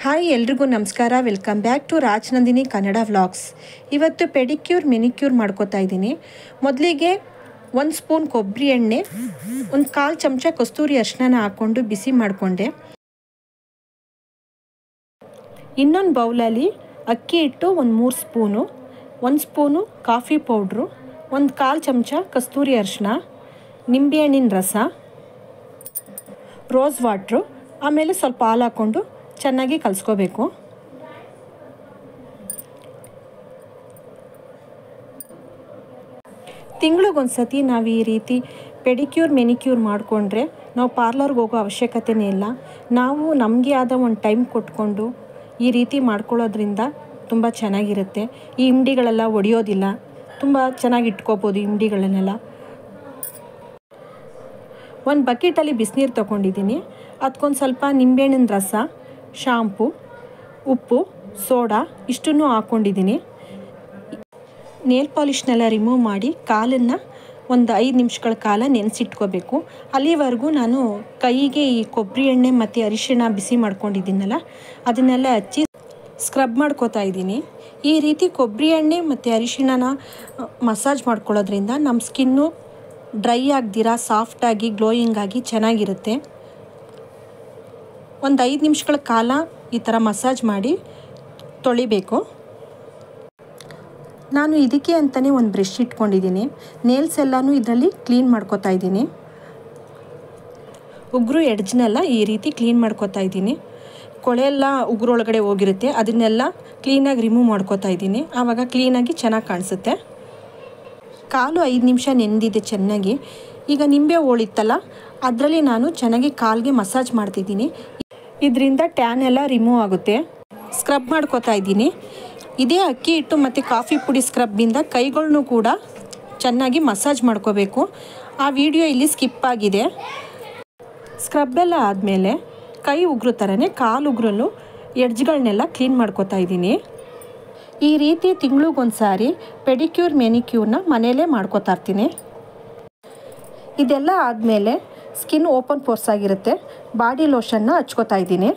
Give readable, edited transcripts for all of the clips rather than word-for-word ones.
Hi ಎಲ್ರಿಗೂ ನಮಸ್ಕಾರ. Welcome back to Rajanandini Kannada vlogs. ಇವತ್ತು ಪೆಡಿಕ್ಯೂರ್ ಮೆನಿಕ್ಯೂರ್ ಮಾಡ್ಕೋತಾ ಇದ್ದೀನಿ. ಮೊದಲಿಗೆ 1 ಸ್ಪೂನ್ ಕೊಬ್ಬರಿ ಎಣ್ಣೆ, 1/4 ಚಮಚ ಕಸ್ತೂರಿ ಅರಿಶಿನ ಹಾಕ್ಕೊಂಡು ಬಿಸಿ ಮಾಡಿಕೊಂಡೆ. ಇನ್ನೊಂದು ಬೌಲಲ್ಲಿ ಅಕ್ಕಿ ಹಿಟ್ಟು 3 ಸ್ಪೂನು, 1 ಸ್ಪೂನು ಕಾಫಿ ಪೌಡ್ರು, 1/4 ಚಮಚ ಕಸ್ತೂರಿ ಅರಿಶಿನ, ನಿಂಬೆಹಣ್ಣಿನ ರಸ, ರೋಸ್ ವಾಟ್ರು, ಆಮೇಲೆ ಸ್ವಲ್ಪ ಹಾಲು ಹಾಕ್ಕೊಂಡು ಚೆನ್ನಾಗಿ ಕಲಿಸ್ಕೋಬೇಕು. ತಿಂಗಳಿಗೊಂದ್ಸತಿ ನಾವು ಈ ರೀತಿ ಪೆಡಿಕ್ಯೂರ್ ಮೆನಿಕ್ಯೂರ್ ಮಾಡಿಕೊಂಡ್ರೆ ನಾವು ಪಾರ್ಲರ್ಗೆ ಹೋಗೋ ಅವಶ್ಯಕತೆಯೇ ಇಲ್ಲ. ನಾವು ನಮಗೆ ಆದ ಒಂದು ಟೈಮ್ ಕೊಟ್ಕೊಂಡು ಈ ರೀತಿ ಮಾಡ್ಕೊಳ್ಳೋದ್ರಿಂದ ತುಂಬ ಚೆನ್ನಾಗಿರುತ್ತೆ. ಈ ಹಿಂಡಿಗಳೆಲ್ಲ ಒಡೆಯೋದಿಲ್ಲ, ತುಂಬ ಚೆನ್ನಾಗಿ ಇಟ್ಕೋಬೋದು ಹಿಂಡಿಗಳನ್ನೆಲ್ಲ. ಒಂದು ಬಕೆಟಲ್ಲಿ ಬಿಸಿನೀರು ತೊಗೊಂಡಿದ್ದೀನಿ. ಅದಕ್ಕೊಂದು ಸ್ವಲ್ಪ ನಿಂಬೆಹಣ್ಣಿನ ರಸ, ಶಾಂಪು, ಉಪ್ಪು, ಸೋಡಾ ಇಷ್ಟನ್ನು ಹಾಕ್ಕೊಂಡಿದ್ದೀನಿ. ನೇಲ್ ಪಾಲಿಷ್ನೆಲ್ಲ ರಿಮೂವ್ ಮಾಡಿ ಕಾಲನ್ನು ಒಂದು 5 ನಿಮಿಷಗಳ ಕಾಲ ನೆನೆಸಿಟ್ಕೋಬೇಕು. ಅಲ್ಲಿವರೆಗೂ ನಾನು ಕೈಗೆ ಈ ಕೊಬ್ಬರಿ ಎಣ್ಣೆ ಮತ್ತು ಅರಿಶಿಣ ಬಿಸಿ ಮಾಡ್ಕೊಂಡಿದ್ದೀನಲ್ಲ ಅದನ್ನೆಲ್ಲ ಹಚ್ಚಿ ಸ್ಕ್ರಬ್ ಮಾಡ್ಕೋತಾ ಇದ್ದೀನಿ. ಈ ರೀತಿ ಕೊಬ್ಬರಿ ಎಣ್ಣೆ ಮತ್ತು ಅರಿಶಿಣನ ಮಸಾಜ್ ಮಾಡ್ಕೊಳ್ಳೋದ್ರಿಂದ ನಮ್ಮ ಸ್ಕಿನ್ನು ಡ್ರೈ ಆಗದಿರ ಸಾಫ್ಟಾಗಿ ಗ್ಲೋಯಿಂಗ್ ಆಗಿ ಚೆನ್ನಾಗಿರುತ್ತೆ. ಒಂದು 5 ನಿಮಿಷಗಳ ಕಾಲ ಈ ಥರ ಮಸಾಜ್ ಮಾಡಿ ತೊಳಿಬೇಕು. ನಾನು ಇದಕ್ಕೆ ಅಂತಲೇ ಒಂದು ಬ್ರಷ್ ಇಟ್ಕೊಂಡಿದ್ದೀನಿ. ನೇಲ್ಸ್ ಎಲ್ಲನೂ ಇದರಲ್ಲಿ ಕ್ಲೀನ್ ಮಾಡ್ಕೋತಾ ಇದ್ದೀನಿ. ಉಗುರು ಎಡ್ಜ್ನೆಲ್ಲ ಈ ರೀತಿ ಕ್ಲೀನ್ ಮಾಡ್ಕೋತಾ ಇದ್ದೀನಿ. ಕೊಳೆಯೆಲ್ಲ ಉಗುರೊಳಗಡೆ ಹೋಗಿರುತ್ತೆ, ಅದನ್ನೆಲ್ಲ ಕ್ಲೀನಾಗಿ ರಿಮೂವ್ ಮಾಡ್ಕೋತಾ ಇದ್ದೀನಿ. ಆವಾಗ ಕ್ಲೀನಾಗಿ ಚೆನ್ನಾಗಿ ಕಾಣಿಸುತ್ತೆ. ಕಾಲು 5 ನಿಮಿಷ ನೆಂದಿದೆ ಚೆನ್ನಾಗಿ. ಈಗ ನಿಂಬೆ ಹೋಳಿತ್ತಲ್ಲ ಅದರಲ್ಲಿ ನಾನು ಚೆನ್ನಾಗಿ ಕಾಲಿಗೆ ಮಸಾಜ್ ಮಾಡ್ತಿದ್ದೀನಿ. ಇದರಿಂದ ಟ್ಯಾನ್ ಎಲ್ಲ ರಿಮೂವ್ ಆಗುತ್ತೆ. ಸ್ಕ್ರಬ್ ಮಾಡ್ಕೋತಾ ಇದ್ದೀನಿ. ಇದೇ ಅಕ್ಕಿ ಹಿಟ್ಟು ಮತ್ತು ಕಾಫಿ ಪುಡಿ ಸ್ಕ್ರಬ್ಬಿಂದ ಕೈಗಳನ್ನೂ ಕೂಡ ಚೆನ್ನಾಗಿ ಮಸಾಜ್ ಮಾಡ್ಕೋಬೇಕು. ಆ ವಿಡಿಯೋ ಇಲ್ಲಿ ಸ್ಕಿಪ್ ಆಗಿದೆ. ಸ್ಕ್ರಬ್ಬೆಲ್ಲ ಆದಮೇಲೆ ಕೈ ಉಗುರು ಥರನೇ ಕಾಲು ಉಗುರಲ್ಲೂ ಎಡ್ಜ್ಗಳನ್ನೆಲ್ಲ ಕ್ಲೀನ್ ಮಾಡ್ಕೋತಾ ಇದ್ದೀನಿ. ಈ ರೀತಿ ತಿಂಗಳಿಗೊಂದು ಸಾರಿ ಪೆಡಿಕ್ಯೂರ್ ಮೆನಿಕ್ಯೂರ್ನ ಮನೆಯಲ್ಲೇ ಮಾಡ್ಕೋತಾ ಇರ್ತೀನಿ. ಇದೆಲ್ಲ ಆದಮೇಲೆ ಸ್ಕಿನ್ ಓಪನ್ ಪೋರ್ಸ್ ಆಗಿರುತ್ತೆ. ಬಾಡಿ ಲೋಷನ್ನ ಹಚ್ಕೋತಾ ಇದ್ದೀನಿ.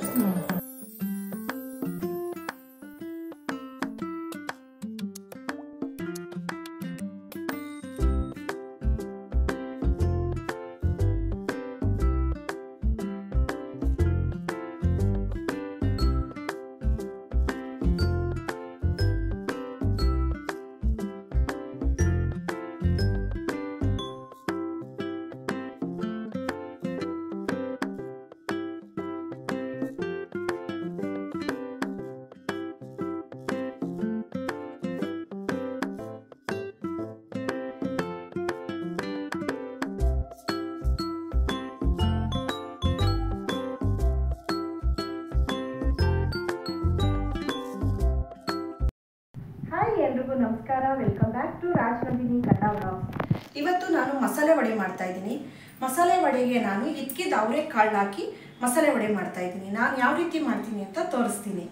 ಎಲ್ರಿಗೂ ನಮಸ್ಕಾರ. Welcome back to Rajanandini Kannada vlogs. ಇವತ್ತು ನಾನು ಮಸಾಲೆ ವಡೆ ಮಾಡ್ತಾ ಇದ್ದೀನಿ. ಮಸಾಲೆ ವಡೆಗೆ ನಾನು ಇದ್ಕಿದ ಅವರೆಕಾಳು ಹಾಕಿ ಮಸಾಲೆ ವಡೆ ಮಾಡ್ತಾ ಇದ್ದೀನಿ. ನಾನು ಯಾವ ರೀತಿ ಮಾಡ್ತೀನಿ ಅಂತ ತೋರಿಸ್ತೀನಿ.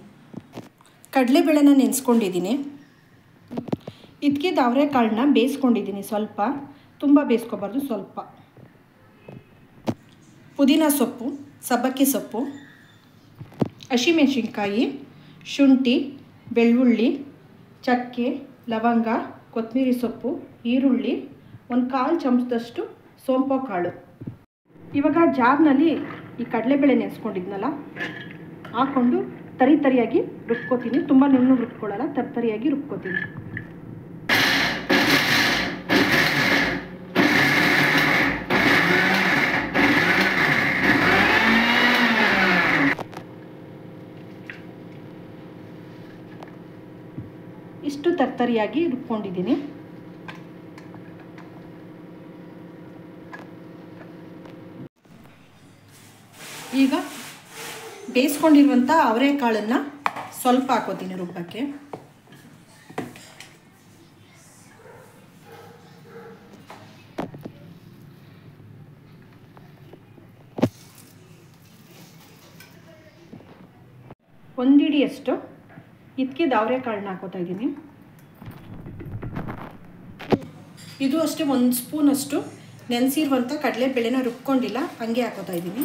ಕಡಲೆಬೇಳೆನ ನೆನೆಸ್ಕೊಂಡಿದ್ದೀನಿ. ಇದ್ಕಿದ ಅವರೆಕಾಳನ್ನ ಬೇಯಿಸ್ಕೊಂಡಿದ್ದೀನಿ. ಸ್ವಲ್ಪ, ತುಂಬ ಬೇಯಿಸ್ಕೋಬಾರ್ದು, ಸ್ವಲ್ಪ. ಪುದೀನ ಸೊಪ್ಪು, ಸಬ್ಬಕ್ಕಿ ಸೊಪ್ಪು, ಹಸಿಮೆಣಸಿನ್ಕಾಯಿ, ಶುಂಠಿ, ಬೆಳ್ಳುಳ್ಳಿ, ಚಕ್ಕೆ, ಲವಂಗ, ಕೊತ್ತಂಬರಿ ಸೊಪ್ಪು, ಈರುಳ್ಳಿ, 1/4 ಚಮಚದಷ್ಟು ಸೋಂಪು ಕಾಳು. ಇವಾಗ ಜಾರ್ನಲ್ಲಿ ಈ ಕಡಲೆಬೇಳೆ ನೆನೆಸ್ಕೊಂಡಿದ್ನಲ್ಲ ಹಾಕ್ಕೊಂಡು ತರಿಯಾಗಿ ರುಬ್ಕೋತೀನಿ. ತುಂಬ ನುಣ್ಣಗೆ ರುಬ್ಕೊಳ್ಳಲ್ಲ, ತರಿಯಾಗಿ ರುಬ್ಕೋತೀನಿ. ಇಷ್ಟು ತರಿಯಾಗಿ ರುಬ್ಕೊಂಡಿದ್ದೀನಿ. ಈಗ ಬೇಯಿಸ್ಕೊಂಡಿರುವಂಥ ಅವರೆಕಾಳನ್ನು ಸ್ವಲ್ಪ ಹಾಕೋತೀನಿ ರುಬ್ಬಕ್ಕೆ. ಒಂದು ಹಿಡಿಯಷ್ಟು ಇದ್ಕಿದ ಅವರೆಕಾಳನ್ನ ಹಾಕೋತಾ ಇದ್ದೀನಿ. ಇದು ಅಷ್ಟೇ 1 ಸ್ಪೂನಷ್ಟು ನೆನೆಸಿರುವಂಥ ಕಡಲೆಬೇಳೆನ ರುಬ್ಕೊಂಡಿಲ್ಲ, ಹಂಗೆ ಹಾಕೋತಾ ಇದ್ದೀನಿ.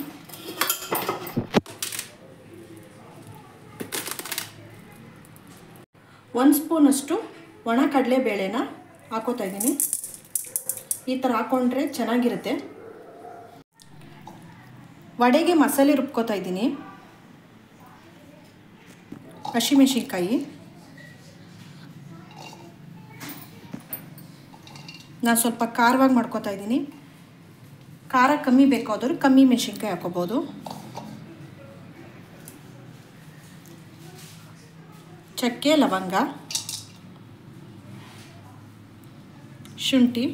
1 ಸ್ಪೂನಷ್ಟು ಒಣ ಕಡಲೆಬೇಳೆನ ಹಾಕೋತಾ ಇದ್ದೀನಿ. ಈ ಥರ ಹಾಕ್ಕೊಂಡ್ರೆ ಚೆನ್ನಾಗಿರುತ್ತೆ. ವಡೆಗೆ ಮಸಾಲೆ ರುಬ್ಕೋತಾ ಇದ್ದೀನಿ. ಹಸಿಮೆಣಸಿನ್ಕಾಯಿ, ನಾನು ಸ್ವಲ್ಪ ಖಾರವಾಗಿ ಮಾಡ್ಕೋತಾ ಇದ್ದೀನಿ. ಖಾರ ಕಮ್ಮಿ ಬೇಕಾದರೂ ಕಮ್ಮಿ ಮೆಣಸಿನ್ಕಾಯಿ ಹಾಕೋಬೋದು. ಚಕ್ಕೆ, ಲವಂಗ, ಶುಂಠಿ,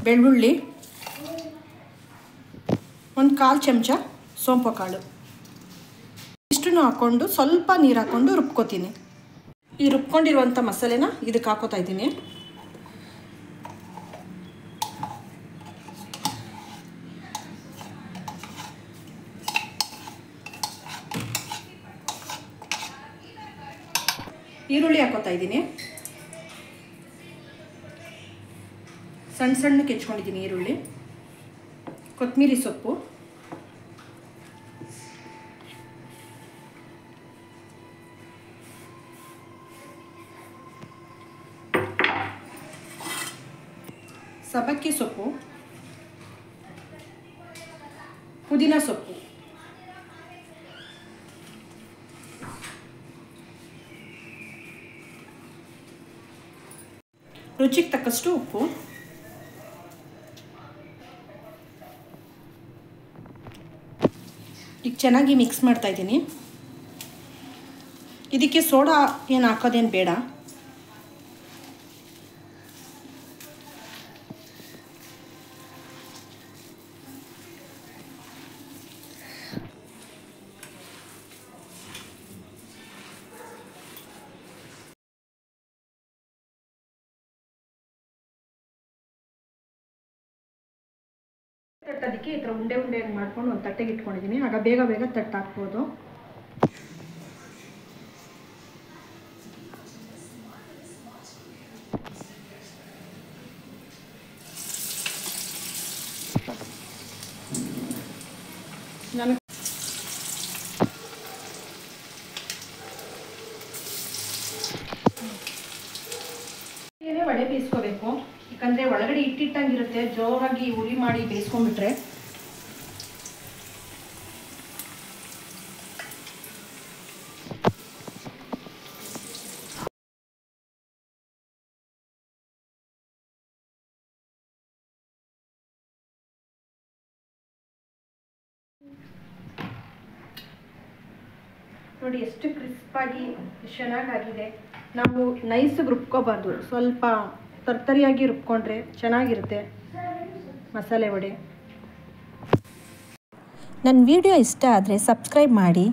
ಬೆಳ್ಳುಳ್ಳಿ, 1/4 ಚಮಚ ಸೋಂಪು ಕಾಳು ಇಷ್ಟನ್ನು ಹಾಕ್ಕೊಂಡು ಸ್ವಲ್ಪ ನೀರು ಹಾಕ್ಕೊಂಡು ರುಬ್ಕೋತೀನಿ. ಈ ರುಬ್ಕೊಂಡಿರುವಂಥ ಮಸಾಲೆನ ಇದಕ್ಕೆ ಹಾಕೋತಾ ಇದ್ದೀನಿ. ಈರುಳ್ಳಿ ಹಾಕೋತಾ ಇದ್ದೀನಿ. ಸಣ್ಣ ಸಣ್ಣಕ್ಕೆ ಹೆಚ್ಕೊಂಡಿದ್ದೀನಿ ಈರುಳ್ಳಿ. ಕೊತ್ತಂಬರಿ ಸೊಪ್ಪು, ಸಬ್ಬಕ್ಕಿ ಸೊಪ್ಪು, ಪುದೀನ ಸೊಪ್ಪು, ರುಚಿಗೆ ತಕ್ಕಷ್ಟು ಉಪ್ಪು, ಈಗ ಚೆನ್ನಾಗಿ ಮಿಕ್ಸ್ ಮಾಡ್ತಾ ಇದ್ದೀನಿ. ಇದಕ್ಕೆ ಸೋಡಾ ಏನು ಹಾಕೋದೇನು ಬೇಡ. ತಟ್ಟೋದಕ್ಕೆ ಈ ಥರ ಉಂಡೆ ಉಂಡೆಯಾಗಿ ಮಾಡ್ಕೊಂಡು ಒಂದು ತಟ್ಟೆಗೆ ಇಟ್ಕೊಂಡಿದ್ದೀನಿ. ಆಗ ಬೇಗ ಬೇಗ ತಟ್ಟು ಹಾಕ್ಬೋದು. ನಾನು ವಡೆ ಬೇಯಿಸ್ಕೋಬೇಕು. ಯಾಕಂದರೆ ಒಳಗಡೆ ಇಟ್ಟಿಟ್ಟಂಗಿರುತ್ತೆ. ಜೋರಾಗಿ ಉರಿ ಮಾಡಿ ಬೇಯಿಸ್ಕೊಂಡ್ಬಿಟ್ರೆ ನೋಡಿ ಎಷ್ಟು ಕ್ರಿಸ್ಪಾಗಿ ಚೆನ್ನಾಗಾಗಿದೆ. ನಾವು ನೈಸಿಗೆ ರುಬ್ಕೋಬಾರ್ದು, ಸ್ವಲ್ಪ ತರ್ತರಿಯಾಗಿ ರುಬ್ಕೊಂಡ್ರೆ ಚೆನ್ನಾಗಿರುತ್ತೆ ಮಸಾಲೆ ವಡೆ. ನನ್ನ ವಿಡಿಯೋ ಇಷ್ಟ ಆದರೆ ಸಬ್ಸ್ಕ್ರೈಬ್ ಮಾಡಿ.